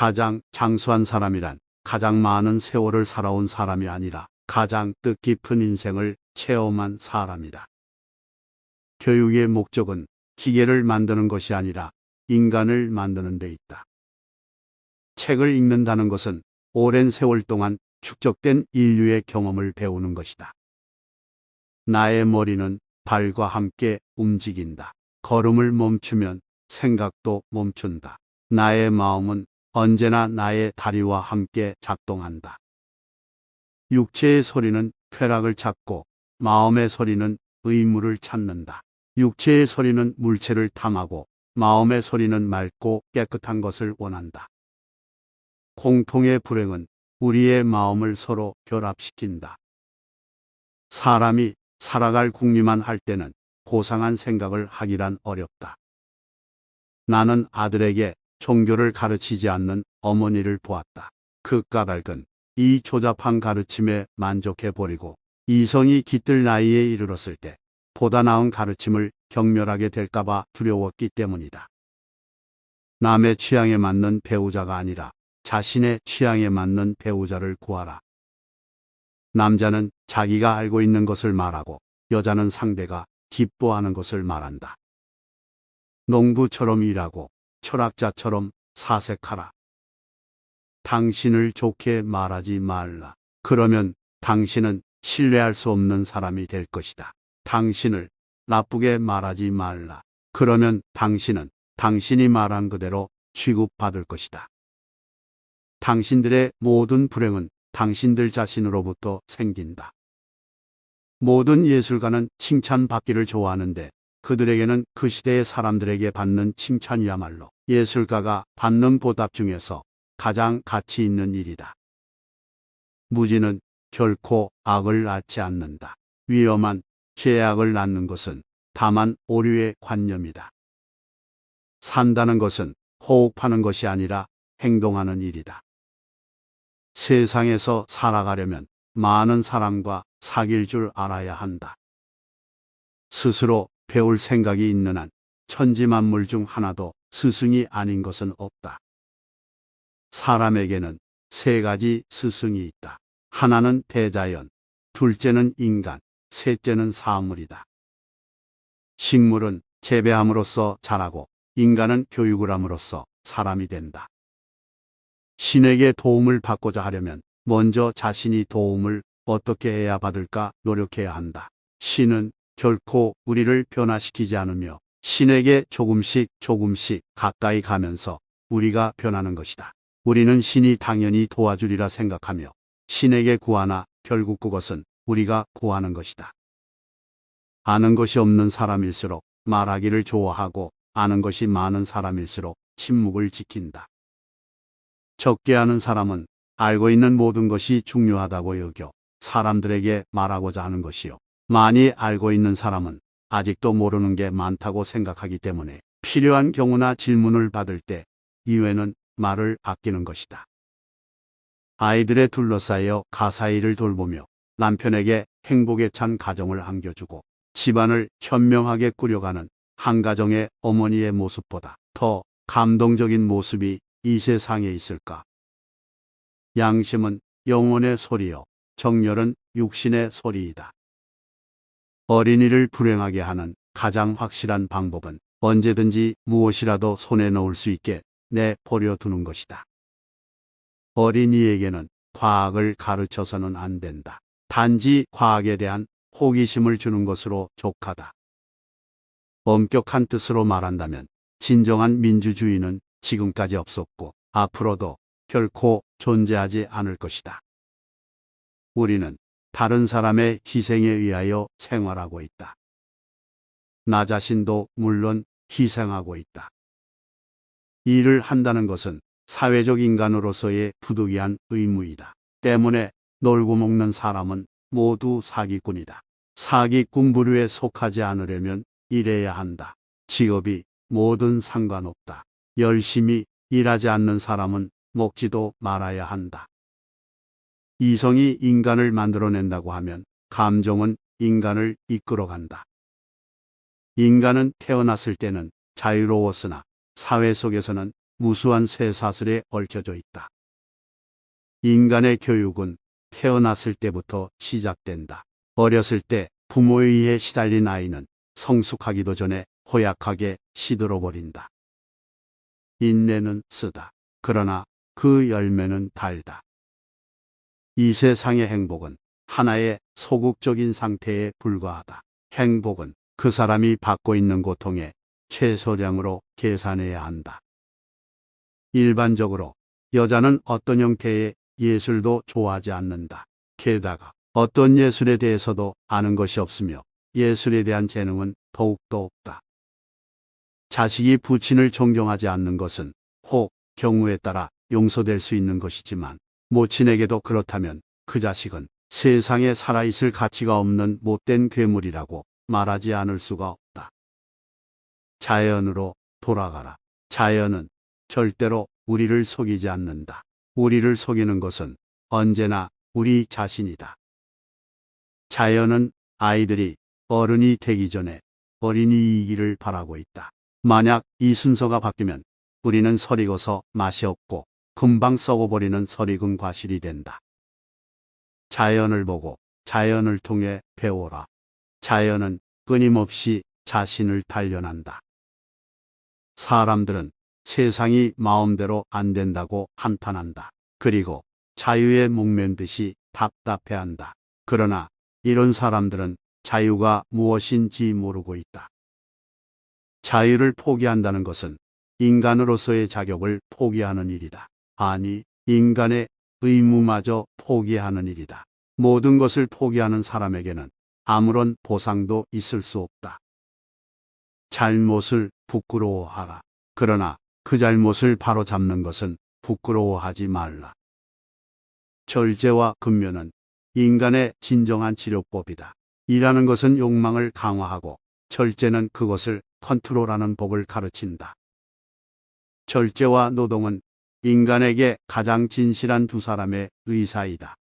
가장 장수한 사람이란 가장 많은 세월을 살아온 사람이 아니라 가장 뜻깊은 인생을 체험한 사람이다. 교육의 목적은 기계를 만드는 것이 아니라 인간을 만드는 데 있다. 책을 읽는다는 것은 오랜 세월 동안 축적된 인류의 경험을 배우는 것이다. 나의 머리는 발과 함께 움직인다. 걸음을 멈추면 생각도 멈춘다. 나의 마음은 언제나 나의 다리와 함께 작동한다. 육체의 소리는 쾌락을 찾고 마음의 소리는 의무를 찾는다. 육체의 소리는 물체를 탐하고 마음의 소리는 맑고 깨끗한 것을 원한다. 공통의 불행은 우리의 마음을 서로 결합시킨다. 사람이 살아갈 궁리만 할 때는 고상한 생각을 하기란 어렵다. 나는 아들에게 종교를 가르치지 않는 어머니를 보았다. 그 까닭은 이 조잡한 가르침에 만족해버리고 이성이 깃들 나이에 이르렀을 때 보다 나은 가르침을 경멸하게 될까봐 두려웠기 때문이다. 남의 취향에 맞는 배우자가 아니라 자신의 취향에 맞는 배우자를 구하라. 남자는 자기가 알고 있는 것을 말하고 여자는 상대가 기뻐하는 것을 말한다. 농부처럼 일하고 철학자처럼 사색하라. 당신을 좋게 말하지 말라. 그러면 당신은 신뢰할 수 없는 사람이 될 것이다. 당신을 나쁘게 말하지 말라. 그러면 당신은 당신이 말한 그대로 취급받을 것이다. 당신들의 모든 불행은 당신들 자신으로부터 생긴다. 모든 예술가는 칭찬받기를 좋아하는데 그들에게는 그 시대의 사람들에게 받는 칭찬이야말로 예술가가 받는 보답 중에서 가장 가치 있는 일이다. 무지는 결코 악을 낳지 않는다. 위험한 죄악을 낳는 것은 다만 오류의 관념이다. 산다는 것은 호흡하는 것이 아니라 행동하는 일이다. 세상에서 살아가려면 많은 사람과 사귈 줄 알아야 한다. 스스로 배울 생각이 있는 한 천지만물 중 하나도 스승이 아닌 것은 없다. 사람에게는 세 가지 스승이 있다. 하나는 대자연, 둘째는 인간, 셋째는 사물이다. 식물은 재배함으로써 자라고 인간은 교육을 함으로써 사람이 된다. 신에게 도움을 받고자 하려면 먼저 자신이 도움을 어떻게 해야 받을까 노력해야 한다. 신은 결코 우리를 변화시키지 않으며 신에게 조금씩 가까이 가면서 우리가 변하는 것이다. 우리는 신이 당연히 도와주리라 생각하며 신에게 구하나 결국 그것은 우리가 구하는 것이다. 아는 것이 없는 사람일수록 말하기를 좋아하고 아는 것이 많은 사람일수록 침묵을 지킨다. 적게 아는 사람은 알고 있는 모든 것이 중요하다고 여겨 사람들에게 말하고자 하는 것이요. 많이 알고 있는 사람은 아직도 모르는 게 많다고 생각하기 때문에 필요한 경우나 질문을 받을 때 이외에는 말을 아끼는 것이다. 아이들에 둘러싸여 가사일을 돌보며 남편에게 행복에 찬 가정을 안겨주고 집안을 현명하게 꾸려가는 한 가정의 어머니의 모습보다 더 감동적인 모습이 이 세상에 있을까? 양심은 영혼의 소리요, 정열은 육신의 소리이다. 어린이를 불행하게 하는 가장 확실한 방법은 언제든지 무엇이라도 손에 넣을 수 있게 내버려 두는 것이다. 어린이에게는 과학을 가르쳐서는 안 된다. 단지 과학에 대한 호기심을 주는 것으로 족하다. 엄격한 뜻으로 말한다면 진정한 민주주의는 지금까지 없었고 앞으로도 결코 존재하지 않을 것이다. 우리는 다른 사람의 희생에 의하여 생활하고 있다. 나 자신도 물론 희생하고 있다. 일을 한다는 것은 사회적 인간으로서의 부득이한 의무이다. 때문에 놀고 먹는 사람은 모두 사기꾼이다. 사기꾼 부류에 속하지 않으려면 일해야 한다. 직업이 뭐든 상관없다. 열심히 일하지 않는 사람은 먹지도 말아야 한다. 이성이 인간을 만들어낸다고 하면 감정은 인간을 이끌어간다. 인간은 태어났을 때는 자유로웠으나 사회 속에서는 무수한 쇠사슬에 얽혀져 있다. 인간의 교육은 태어났을 때부터 시작된다. 어렸을 때 부모에 의해 시달린 아이는 성숙하기도 전에 호약하게 시들어버린다. 인내는 쓰다. 그러나 그 열매는 달다. 이 세상의 행복은 하나의 소극적인 상태에 불과하다. 행복은 그 사람이 받고 있는 고통의 최소량으로 계산해야 한다. 일반적으로 여자는 어떤 형태의 예술도 좋아하지 않는다. 게다가 어떤 예술에 대해서도 아는 것이 없으며 예술에 대한 재능은 더욱더 없다. 자식이 부친을 존경하지 않는 것은 혹 경우에 따라 용서될 수 있는 것이지만 모친에게도 그렇다면 그 자식은 세상에 살아있을 가치가 없는 못된 괴물이라고 말하지 않을 수가 없다. 자연으로 돌아가라. 자연은 절대로 우리를 속이지 않는다. 우리를 속이는 것은 언제나 우리 자신이다. 자연은 아이들이 어른이 되기 전에 어린이이기를 바라고 있다. 만약 이 순서가 바뀌면 우리는 설익어서 맛이 없고 금방 썩어버리는 설익은 과실이 된다. 자연을 보고 자연을 통해 배워라. 자연은 끊임없이 자신을 단련한다. 사람들은 세상이 마음대로 안 된다고 한탄한다. 그리고 자유에 목맨 듯이 답답해한다. 그러나 이런 사람들은 자유가 무엇인지 모르고 있다. 자유를 포기한다는 것은 인간으로서의 자격을 포기하는 일이다. 아니, 인간의 의무마저 포기하는 일이다. 모든 것을 포기하는 사람에게는 아무런 보상도 있을 수 없다. 잘못을 부끄러워하라. 그러나 그 잘못을 바로잡는 것은 부끄러워하지 말라. 절제와 근면은 인간의 진정한 치료법이다. 일하는 것은 욕망을 강화하고 절제는 그것을 컨트롤하는 법을 가르친다. 절제와 노동은 인간에게 가장 진실한 두 사람의 의사이다.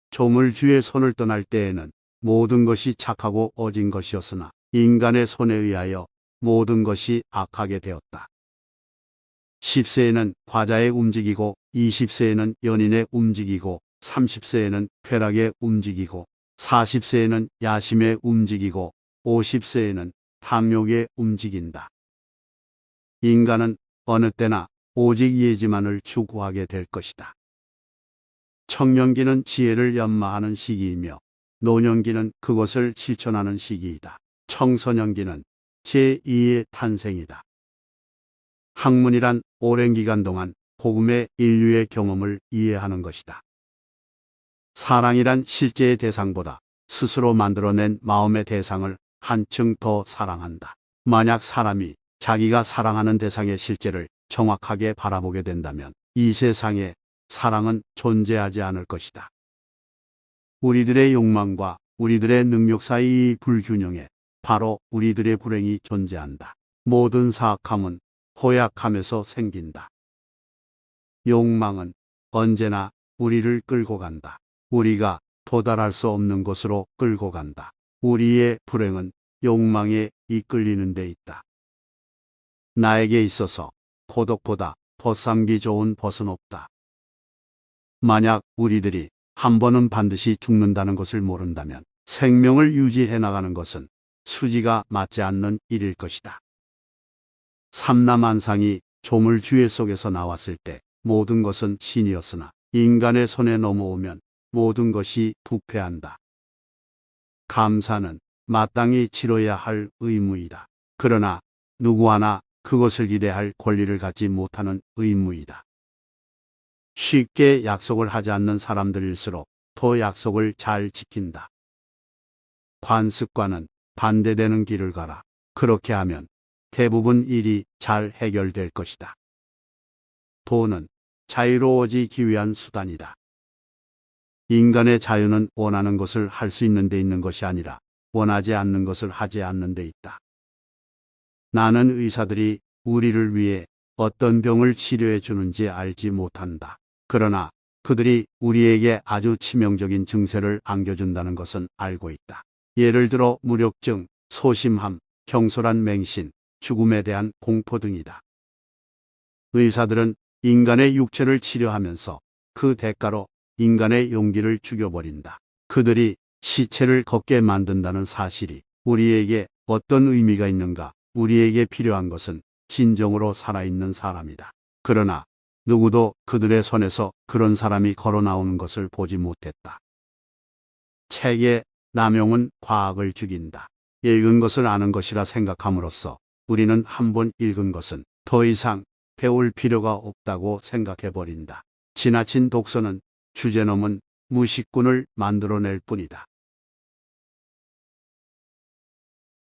조물주의 손을 떠날 때에는 모든 것이 착하고 어진 것이었으나 인간의 손에 의하여 모든 것이 악하게 되었다. 10세에는 과자에 움직이고 20세에는 연인에 움직이고 30세에는 쾌락에 움직이고 40세에는 야심에 움직이고 50세에는 탐욕에 움직인다. 인간은 어느 때나 오직 예지만을 추구하게 될 것이다. 청년기는 지혜를 연마하는 시기이며 노년기는 그것을 실천하는 시기이다. 청소년기는 제2의 탄생이다. 학문이란 오랜 기간 동안 복음의 인류의 경험을 이해하는 것이다. 사랑이란 실제의 대상보다 스스로 만들어낸 마음의 대상을 한층 더 사랑한다. 만약 사람이 자기가 사랑하는 대상의 실제를 정확하게 바라보게 된다면 이 세상에 사랑은 존재하지 않을 것이다. 우리들의 욕망과 우리들의 능력 사이의 불균형에 바로 우리들의 불행이 존재한다. 모든 사악함은 허약함에서 생긴다. 욕망은 언제나 우리를 끌고 간다. 우리가 도달할 수 없는 곳으로 끌고 간다. 우리의 불행은 욕망에 이끌리는 데 있다. 나에게 있어서 고독보다 더 삼기 좋은 벗은 없다. 만약 우리들이 한 번은 반드시 죽는다는 것을 모른다면 생명을 유지해 나가는 것은 수지가 맞지 않는 일일 것이다. 삼라만상이 조물주의 속에서 나왔을 때 모든 것은 신이었으나 인간의 손에 넘어오면 모든 것이 부패한다. 감사는 마땅히 치러야 할 의무이다. 그러나 누구 하나 그것을 기대할 권리를 갖지 못하는 의무이다. 쉽게 약속을 하지 않는 사람들일수록 더 약속을 잘 지킨다. 관습과는 반대되는 길을 가라. 그렇게 하면 대부분 일이 잘 해결될 것이다. 돈은 자유로워지기 위한 수단이다. 인간의 자유는 원하는 것을 할 수 있는 데 있는 것이 아니라 원하지 않는 것을 하지 않는 데 있다. 나는 의사들이 우리를 위해 어떤 병을 치료해 주는지 알지 못한다. 그러나 그들이 우리에게 아주 치명적인 증세를 안겨준다는 것은 알고 있다. 예를 들어 무력증, 소심함, 경솔한 맹신, 죽음에 대한 공포 등이다. 의사들은 인간의 육체를 치료하면서 그 대가로 인간의 용기를 죽여버린다. 그들이 시체를 걷게 만든다는 사실이 우리에게 어떤 의미가 있는가? 우리에게 필요한 것은 진정으로 살아있는 사람이다. 그러나 누구도 그들의 손에서 그런 사람이 걸어 나오는 것을 보지 못했다. 책의 남용은 과학을 죽인다. 읽은 것을 아는 것이라 생각함으로써 우리는 한 번 읽은 것은 더 이상 배울 필요가 없다고 생각해버린다. 지나친 독서는 주제넘은 무식군을 만들어낼 뿐이다.